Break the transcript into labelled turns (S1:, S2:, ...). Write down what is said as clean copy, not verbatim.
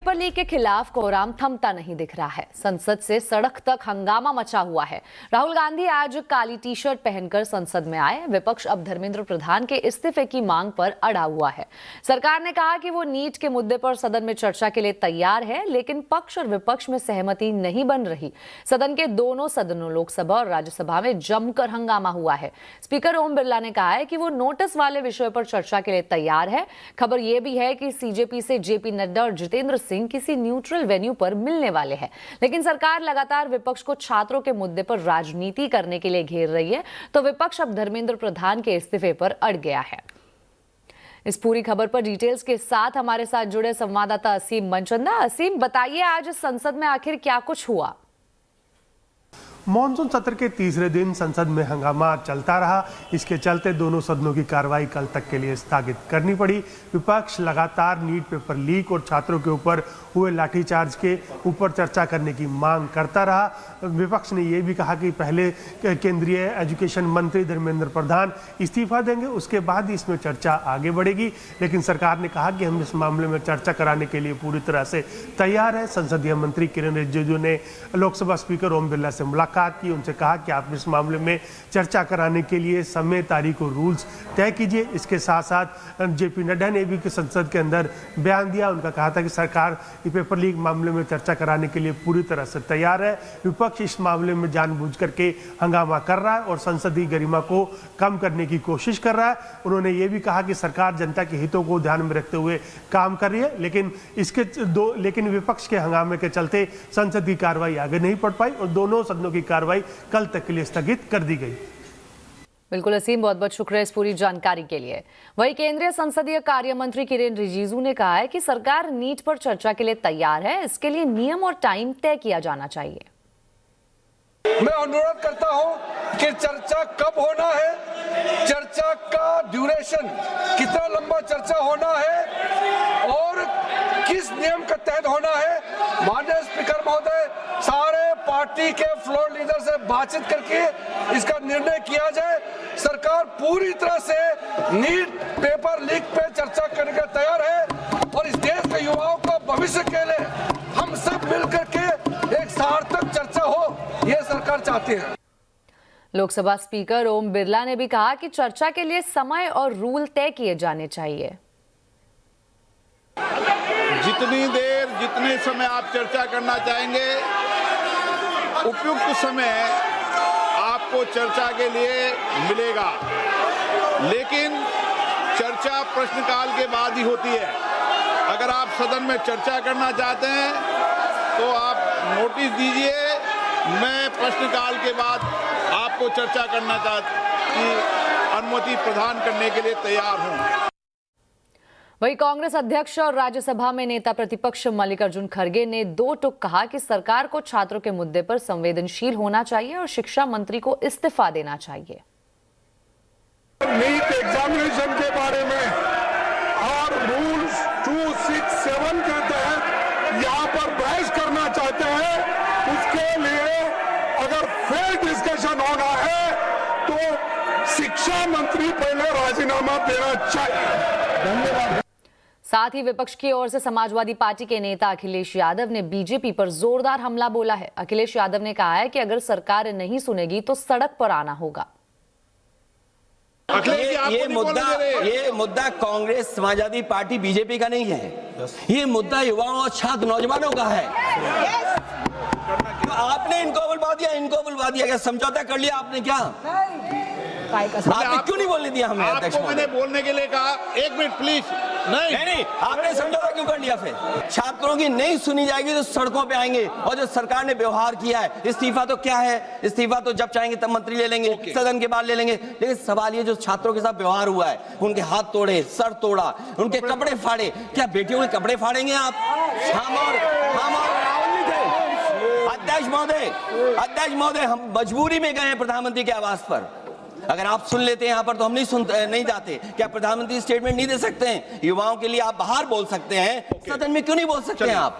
S1: Paper leak के खिलाफ कोहराम थमता नहीं दिख रहा है। संसद से सड़क तक हंगामा मचा हुआ है। राहुल गांधी आज काली टी शर्ट पहनकर संसद में आए। विपक्ष अब धर्मेंद्र प्रधान के इस्तीफे की मांग पर अड़ा हुआ है। सरकार ने कहा कि वो नीट के मुद्दे पर सदन में चर्चा के लिए तैयार है, लेकिन पक्ष और विपक्ष में सहमति नहीं बन रही। सदन के दोनों सदनों लोकसभा और राज्यसभा में जमकर हंगामा हुआ है। स्पीकर ओम बिरला ने कहा है कि वो नोटिस वाले विषय पर चर्चा के लिए तैयार है। खबर यह भी है कि सीजेपी से जेपी नड्डा और जितेंद्र सिंह किसी न्यूट्रल वेन्यू पर मिलने वाले हैं, लेकिन सरकार लगातार विपक्ष को छात्रों के मुद्दे पर राजनीति करने के लिए घेर रही है, तो विपक्ष अब धर्मेंद्र प्रधान के इस्तीफे पर अड़ गया है। इस पूरी खबर पर डिटेल्स के साथ हमारे साथ जुड़े संवाददाता असीम मनचंदा। असीम, बताइए आज संसद में आखिर क्या कुछ हुआ?
S2: मॉनसून सत्र के तीसरे दिन संसद में हंगामा चलता रहा। इसके चलते दोनों सदनों की कार्रवाई कल तक के लिए स्थगित करनी पड़ी। विपक्ष लगातार नीट पेपर लीक और छात्रों के ऊपर हुए लाठीचार्ज के ऊपर चर्चा करने की मांग करता रहा। विपक्ष ने यह भी कहा कि पहले केंद्रीय एजुकेशन मंत्री धर्मेंद्र प्रधान इस्तीफा देंगे, उसके बाद इसमें चर्चा आगे बढ़ेगी। लेकिन सरकार ने कहा कि हम इस मामले में चर्चा कराने के लिए पूरी तरह से तैयार है। संसदीय मंत्री किरेन रिजिजू ने लोकसभा स्पीकर ओम बिरला से मुलाकात की, उनसे कहा कि आप इस मामले में चर्चा कराने के लिए समय, तारीख और रूल्स तय कीजिए। इसके साथ साथ जेपी नड्डा ने भी संसद के अंदर बयान दिया। उनका कहा था कि सरकार पेपर लीक मामले में चर्चा कराने के लिए पूरी तरह से तैयार है। विपक्ष इस मामले में जानबूझ करके हंगामा कर रहा है और संसदीय गरिमा को कम करने की कोशिश कर रहा है। उन्होंने ये भी कहा कि सरकार जनता के हितों को ध्यान में रखते हुए काम कर रही है, लेकिन विपक्ष के हंगामे के चलते संसद की कार्रवाई आगे नहीं बढ़ पाई और दोनों सदनों की कार्रवाई कल तक के लिए स्थगित कर दी गई।
S1: बिल्कुल असीम, बहुत बहुत शुक्रिया इस पूरी जानकारी के लिए। वहीं केंद्रीय संसदीय कार्य मंत्री किरेन रिजिजू ने कहा है कि सरकार नीट पर चर्चा के लिए तैयार है। इसके लिए नियम और टाइम तय किया जाना चाहिए।
S3: मैं अनुरोध करता हूं कि चर्चा कब होना है, चर्चा का ड्यूरेशन, कितना लंबा चर्चा होना है और किस नियम के तहत होना है। माननीय स्पीकर महोदय, सारे पार्टी के फ्लोर लीडर से बातचीत करके इसका निर्णय किया जाए। सरकार पूरी तरह से नीट पेपर लीक पे चर्चा करने के तैयार है और इस देश के युवाओं का भविष्य के लिए हम सब मिलकर के एक सार्थक चर्चा हो, ये सरकार चाहती है।
S1: लोकसभा स्पीकर ओम बिरला ने भी कहा कि चर्चा के लिए समय और रूल तय किए जाने चाहिए।
S4: जितने समय आप चर्चा करना चाहेंगे, उपयुक्त समय आपको चर्चा के लिए मिलेगा, लेकिन चर्चा प्रश्नकाल के बाद ही होती है। अगर आप सदन में चर्चा करना चाहते हैं तो आप नोटिस दीजिए, मैं प्रश्नकाल के बाद आपको चर्चा करना की अनुमति प्रदान करने के लिए तैयार हूं।
S1: वहीं कांग्रेस अध्यक्ष और राज्यसभा में नेता प्रतिपक्ष मल्लिकार्जुन खड़गे ने दो टूक कहा कि सरकार को छात्रों के मुद्दे पर संवेदनशील होना चाहिए और शिक्षा मंत्री को इस्तीफा देना चाहिए।
S5: नीट एग्जामिनेशन के बारे में और रूल्स 267 के तहत यहाँ पर बहस करना चाहते हैं, उसके लिए अगर फेयर डिस्कशन होना है तो शिक्षा मंत्री पहले राजीनामा देना चाहिए। धन्यवाद।
S1: साथ ही विपक्ष की ओर से समाजवादी पार्टी के नेता अखिलेश यादव ने बीजेपी पर जोरदार हमला बोला है। अखिलेश यादव ने कहा है कि अगर सरकार नहीं सुनेगी तो सड़क पर आना होगा।
S6: ये मुद्दा कांग्रेस, समाजवादी पार्टी, बीजेपी का नहीं है। ये मुद्दा युवाओं और छात्र नौजवानों का है। तो आपने इनको बुलवा दिया, क्या समझौता कर लिया आपने? क्या आपने क्यों नहीं बोलने दिया हमें?
S4: आपको मैंने बोलने के लिए कहा, एक मिनट प्लीज।
S6: नहीं, आपने समझौता क्यों कर लिया? फिर छात्रों की नहीं सुनी जाएगी तो सड़कों पे आएंगे। और जो सरकार ने व्यवहार किया है, इस्तीफा तो क्या है, इस्तीफा तो जब चाहेंगे तब मंत्री ले लेंगे, सदन के बाद ले लेंगे। लेकिन सवाल ये जो छात्रों के साथ व्यवहार हुआ है, उनके हाथ तोड़े, सर तोड़ा, उनके कपड़े फाड़े, क्या बेटियों के कपड़े फाड़ेंगे आप? हम और राहुल नहीं थे। अध्यक्ष महोदय, हम मजबूरी में गए हैं प्रधानमंत्री के आवास पर। अगर आप सुन लेते हैं यहाँ पर तो हम नहीं जाते। क्या प्रधानमंत्री स्टेटमेंट नहीं दे सकते हैं? युवाओं के लिए आप बाहर बोल सकते हैं, सदन में क्यों नहीं बोल सकते हैं आप?